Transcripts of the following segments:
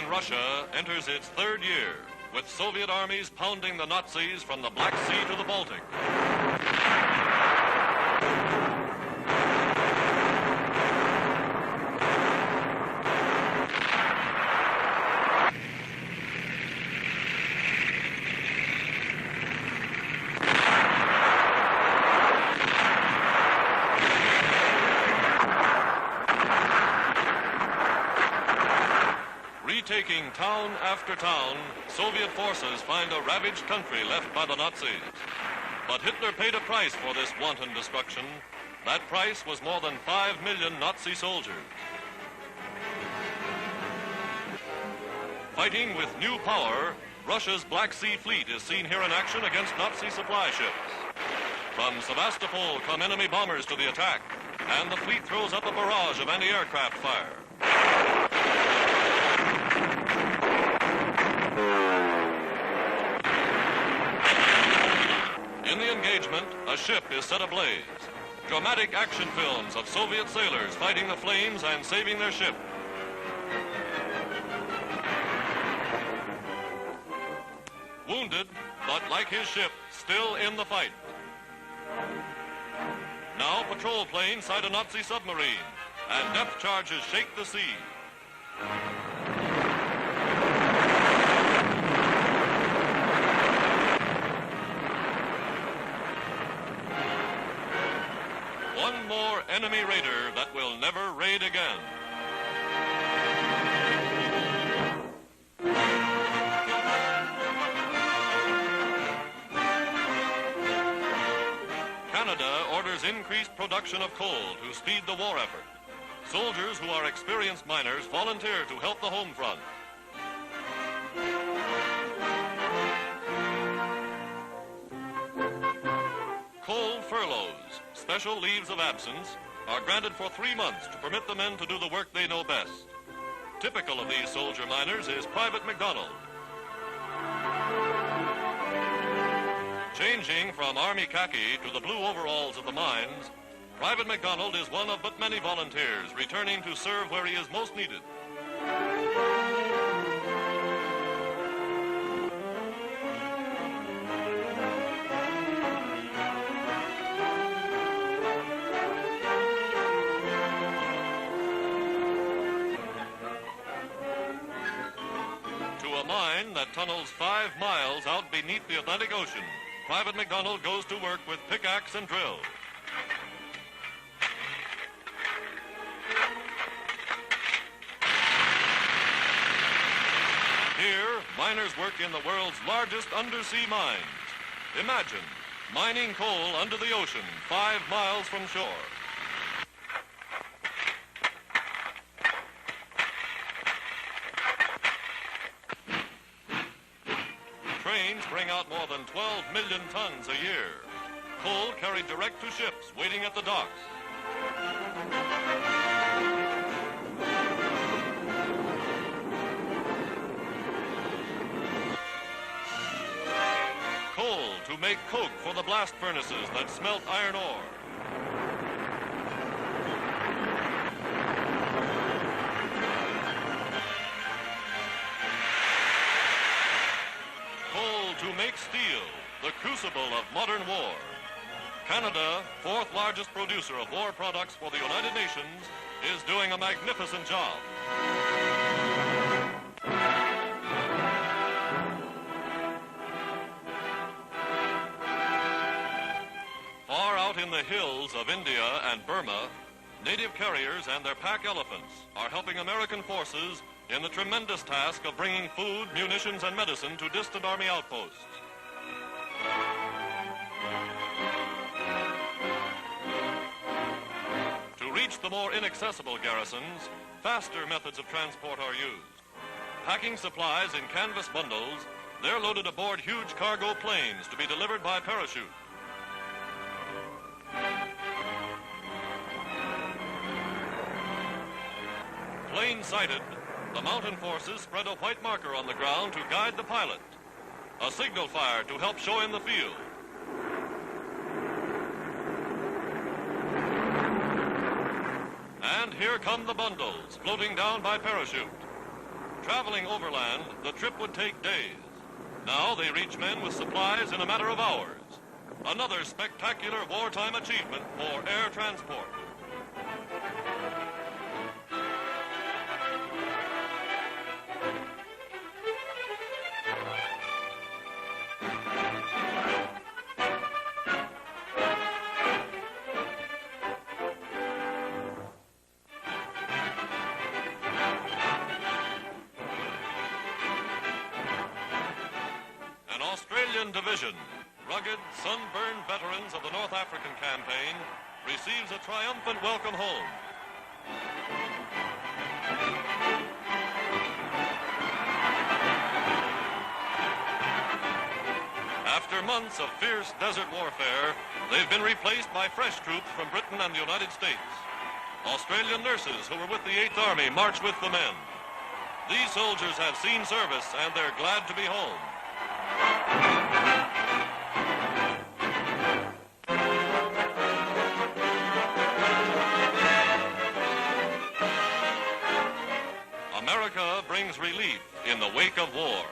in Russia enters its third year, with Soviet armies pounding the Nazis from the Black Sea to the Baltic. Retaking town after town, Soviet forces find a ravaged country left by the Nazis. But Hitler paid a price for this wanton destruction. That price was more than 5 million Nazi soldiers. Fighting with new power, Russia's Black Sea Fleet is seen here in action against Nazi supply ships. From Sevastopol come enemy bombers to the attack, and the fleet throws up a barrage of anti-aircraft fire. In the engagement, a ship is set ablaze. Dramatic action films of Soviet sailors fighting the flames and saving their ship. Wounded, but like his ship, still in the fight. Now patrol planes sight a Nazi submarine, and depth charges shake the sea. One more enemy raider that will never raid again. Canada orders increased production of coal to speed the war effort. Soldiers who are experienced miners volunteer to help the home front. Coal furloughs, special leaves of absence, are granted for 3 months to permit the men to do the work they know best. Typical of these soldier miners is Private McDonald. Changing from Army khaki to the blue overalls of the mines, Private McDonald is one of but many volunteers returning to serve where he is most needed. To a mine that tunnels 5 miles out beneath the Atlantic Ocean, Private McDonald goes to work with pickaxe and drill. Here, miners work in the world's largest undersea mines. Imagine mining coal under the ocean 5 miles from shore. Trains bring out more than 12 million tons a year. Coal carried direct to ships waiting at the docks. Coal to make coke for the blast furnaces that smelt iron ore. To make steel, the crucible of modern war. Canada, 4th largest producer of war products for the United Nations, is doing a magnificent job. Far out in the hills of India and Burma, native carriers and their pack elephants are helping American forces in the tremendous task of bringing food, munitions, and medicine to distant Army outposts. To reach the more inaccessible garrisons, faster methods of transport are used. Packing supplies in canvas bundles, they're loaded aboard huge cargo planes to be delivered by parachute. Plane sighted, the mountain forces spread a white marker on the ground to guide the pilot. A signal fire to help show him the field. And here come the bundles, floating down by parachute. traveling overland, the trip would take days. Now they reach men with supplies in a matter of hours. Another spectacular wartime achievement for air transport. An Australian division, rugged, sunburned veterans of the North African campaign, receives a triumphant welcome home. After months of fierce desert warfare, they've been replaced by fresh troops from Britain and the United States. Australian nurses who were with the 8th Army march with the men. These soldiers have seen service and they're glad to be home. America brings relief in the wake of war.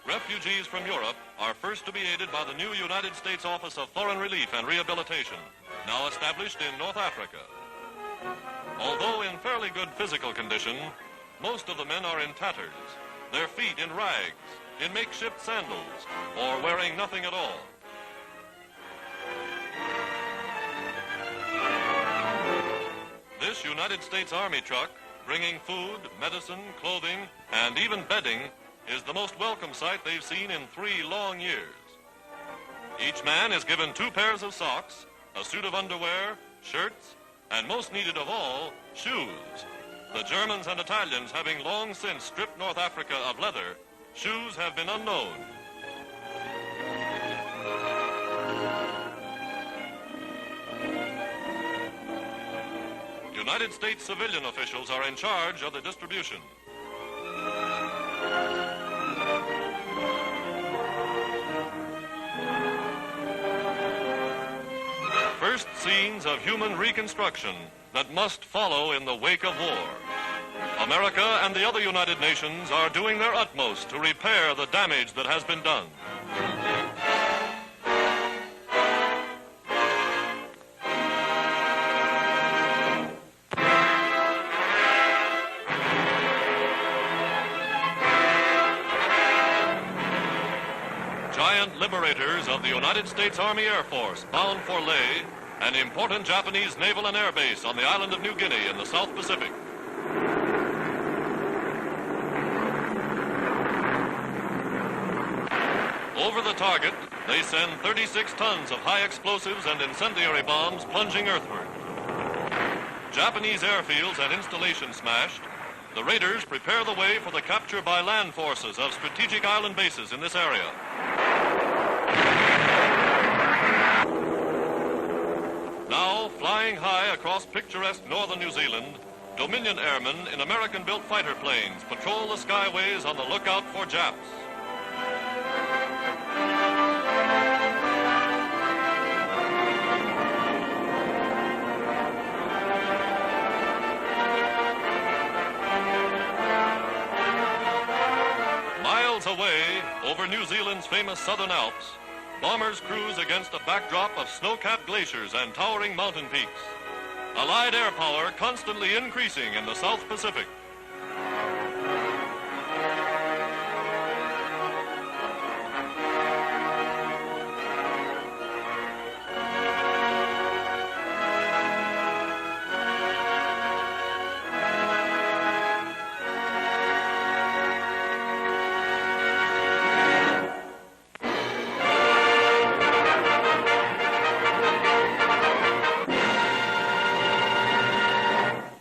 Refugees from Europe are first to be aided by the new United States Office of Foreign Relief and Rehabilitation, now established in North Africa. Although in fairly good physical condition, most of the men are in tatters, their feet in rags, in makeshift sandals, or wearing nothing at all. This United States Army truck, bringing food, medicine, clothing, and even bedding, is the most welcome sight they've seen in 3 long years. Each man is given 2 pairs of socks, a suit of underwear, shirts, and most needed of all, shoes. The Germans and Italians having long since stripped North Africa of leather, shoes have been unknown. United States civilian officials are in charge of the distribution. First scenes of human reconstruction that must follow in the wake of war. America and the other United Nations are doing their utmost to repair the damage that has been done. Giant Liberators of the United States Army Air Force, bound for Leh, an important Japanese naval and air base on the island of New Guinea in the South Pacific. Over the target, they send 36 tons of high explosives and incendiary bombs plunging earthward. Japanese airfields and installations smashed, the raiders prepare the way for the capture by land forces of strategic island bases in this area. Now, flying high across picturesque northern New Zealand, Dominion airmen in American-built fighter planes patrol the skyways on the lookout for Japs. Miles away, over New Zealand's famous Southern Alps, bombers cruise against a backdrop of snow-capped glaciers and towering mountain peaks. Allied air power constantly increasing in the South Pacific.